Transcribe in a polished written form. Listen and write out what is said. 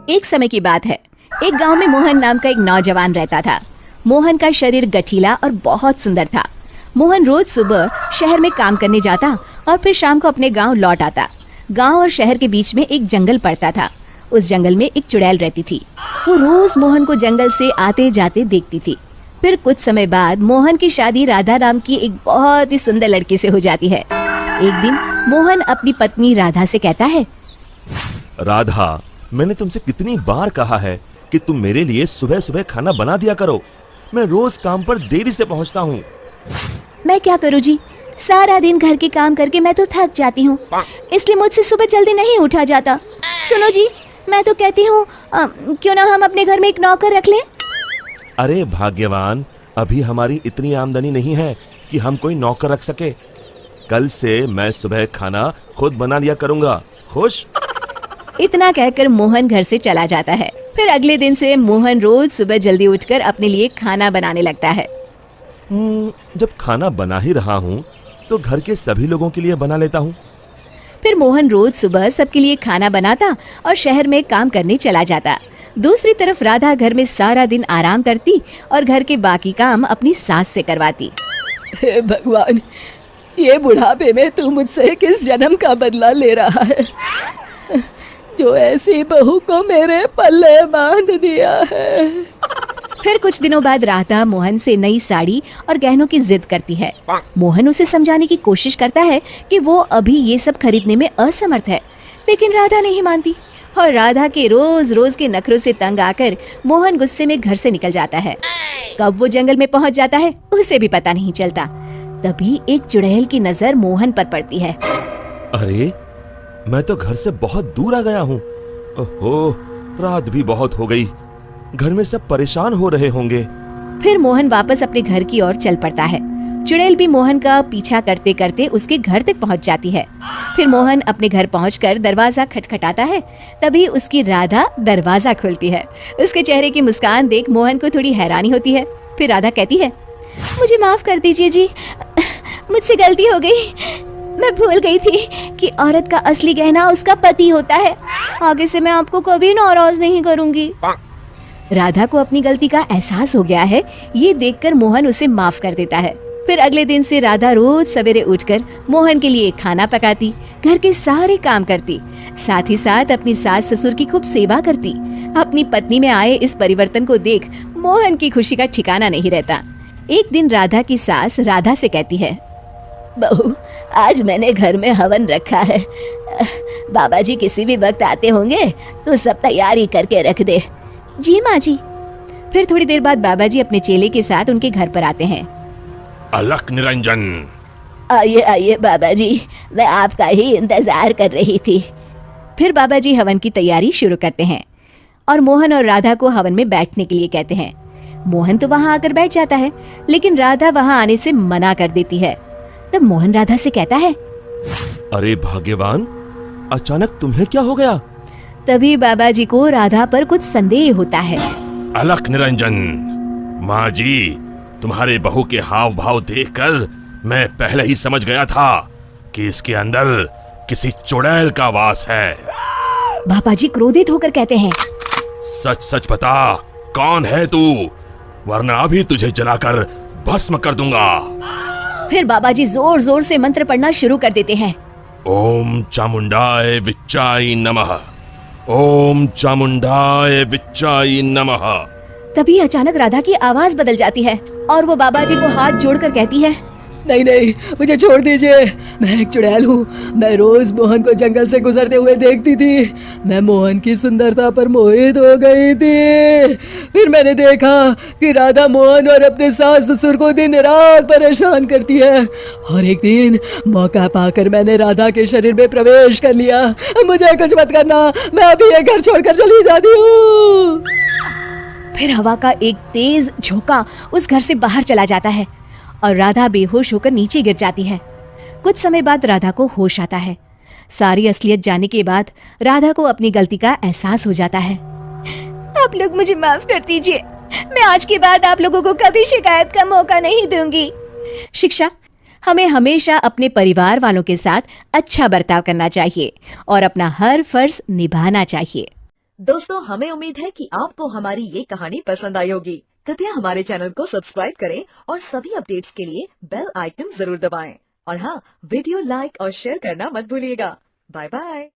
एक समय की बात है। एक गांव में मोहन नाम का एक नौजवान रहता था। मोहन का शरीर गठीला और बहुत सुंदर था। मोहन रोज सुबह शहर में काम करने जाता और फिर शाम को अपने गांव लौट आता। गांव और शहर के बीच में एक जंगल पड़ता था। उस जंगल में एक चुड़ैल रहती थी। वो रोज मोहन को जंगल से आते जाते देखती थी। फिर कुछ समय बाद मोहन की शादी राधा नाम की एक बहुत ही सुंदर लड़की से हो जाती है। एक दिन मोहन अपनी पत्नी राधा से कहता है, राधा, मैंने तुमसे कितनी बार कहा है कि तुम मेरे लिए सुबह सुबह खाना बना दिया करो। मैं रोज काम पर देरी से पहुंचता हूँ। मैं क्या करूँ जी, सारा दिन घर के काम करके मैं तो थक जाती हूँ, इसलिए मुझसे सुबह जल्दी नहीं उठा जाता। सुनो जी, मैं तो कहती हूँ क्यों ना हम अपने घर में एक नौकर रख लें। अरे भाग्यवान, अभी हमारी इतनी आमदनी नहीं है कि हम कोई नौकर रख सके। कल से मैं सुबह खाना खुद बना लिया करूँगा। खुश? इतना कहकर मोहन घर से चला जाता है। फिर अगले दिन से मोहन रोज सुबह जल्दी उठकर अपने लिए खाना बनाने लगता है। जब खाना बना ही रहा हूँ तो घर के सभी लोगों के लिए बना लेता हूँ। फिर मोहन रोज सुबह सबके लिए खाना बनाता और शहर में काम करने चला जाता। दूसरी तरफ राधा घर में सारा दिन आराम करती और घर के बाकी काम अपनी सास से करवाती। हे भगवान, ये बुढ़ापे में तू मुझसे किस जन्म का बदला ले रहा है, जो ऐसी बहू को मेरे पल्ले बांध दिया है। फिर कुछ दिनों बाद राधा मोहन से नई साड़ी और गहनों की जिद करती है। मोहन उसे समझाने की कोशिश करता है कि वो अभी ये सब खरीदने में असमर्थ है, लेकिन राधा नहीं मानती और राधा के रोज रोज के नखरों से तंग आकर मोहन गुस्से में घर से निकल जाता है। कब वो जंगल में पहुंच जाता है उसे भी पता नहीं चलता। तभी एक चुड़ैल की नजर मोहन पर पड़ती है। अरे, मैं तो घर से बहुत दूर आ गया हूँ। ओहो, रात भी बहुत हो गई। घर में सब परेशान हो रहे होंगे। फिर मोहन वापस अपने घर की ओर चल पड़ता है। चुड़ैल भी मोहन का पीछा करते करते उसके घर तक पहुंच जाती है। फिर मोहन अपने घर पहुंचकर दरवाजा खटखटाता है। तभी उसकी राधा दरवाजा खोलती है। उसके चेहरे की मुस्कान देख मोहन को थोड़ी हैरानी होती है। फिर राधा कहती है, मुझे माफ कर दीजिए जी, मुझसे गलती हो गई। मैं भूल गई थी कि औरत का असली गहना उसका पति होता है। आगे से मैं आपको कभी नाराज नहीं करूंगी। राधा को अपनी गलती का एहसास हो गया है। ये देखकर मोहन उसे माफ कर देता है। फिर अगले दिन से राधा रोज सवेरे उठकर मोहन के लिए खाना पकाती, घर के सारे काम करती, साथ ही साथ अपनी सास ससुर की खूब सेवा करती। अपनी पत्नी में आए इस परिवर्तन को देख मोहन की खुशी का ठिकाना नहीं रहता। एक दिन राधा की सास राधा से कहती है, बहू, आज मैंने घर में हवन रखा है। बाबा जी किसी भी वक्त आते होंगे तो सब तैयारी करके रख दे। जी माँ जी। फिर थोड़ी देर बाद बाबा जी अपने चेले के साथ उनके घर पर आते हैं। अलख निरंजन, आइए आइए बाबा जी, मैं आपका ही इंतजार कर रही थी। फिर बाबा जी हवन की तैयारी शुरू करते हैं और मोहन और राधा को हवन में बैठने के लिए कहते हैं। मोहन तो वहाँ आकर बैठ जाता है, लेकिन राधा वहाँ आने से मना कर देती है। तब मोहन राधा से कहता है, अरे भाग्यवान, अचानक तुम्हें क्या हो गया? तभी बाबा जी को राधा पर कुछ संदेह होता है। अलख निरंजन, माँ जी, तुम्हारे बहू के हाव भाव देखकर मैं पहले ही समझ गया था कि इसके अंदर किसी चुड़ैल का वास है। बाबा जी क्रोधित होकर कहते हैं, सच सच बता, कौन है तू, वरना अभी तुझे जलाकर भस्म कर दूंगा। फिर बाबा जी जोर जोर से मंत्र पढ़ना शुरू कर देते हैं। ओम चामुंडाय विच्चाय नमः, ओम चामुंडाय विच्चाय नमः। तभी अचानक राधा की आवाज बदल जाती है और वो बाबा जी को हाथ जोड़कर कहती है, नहीं नहीं, मुझे छोड़ दीजिए। मैं एक चुड़ैल हूँ। मैं रोज मोहन को जंगल से गुजरते हुए देखती थी। मैं मोहन की सुंदरता पर मोहित हो गई थी। फिर मैंने देखा कि राधा मोहन और अपने सास ससुर को दिन रात परेशान करती है, और एक दिन मौका पाकर मैंने राधा के शरीर में प्रवेश कर लिया। मुझे कुछ मत करना, मैं अभी ये घर छोड़कर चली जाती हूँ। फिर हवा का एक तेज झोंका उस घर से बाहर चला जाता है और राधा बेहोश होकर नीचे गिर जाती है। कुछ समय बाद राधा को होश आता है। सारी असलियत जानने के बाद राधा को अपनी गलती का एहसास हो जाता है। आप लोग मुझे माफ कर दीजिए, मैं आज के बाद आप लोगों को कभी शिकायत का मौका नहीं दूंगी। शिक्षा, हमें हमेशा अपने परिवार वालों के साथ अच्छा बर्ताव करना चाहिए और अपना हर फर्ज निभाना चाहिए। दोस्तों, हमें उम्मीद है कि आपको हमारी ये कहानी पसंद आई होगी। कृपया हमारे चैनल को सब्सक्राइब करें और सभी अपडेट्स के लिए बेल आइकन जरूर दबाएं। और हाँ, वीडियो लाइक और शेयर करना मत भूलिएगा। Bye bye.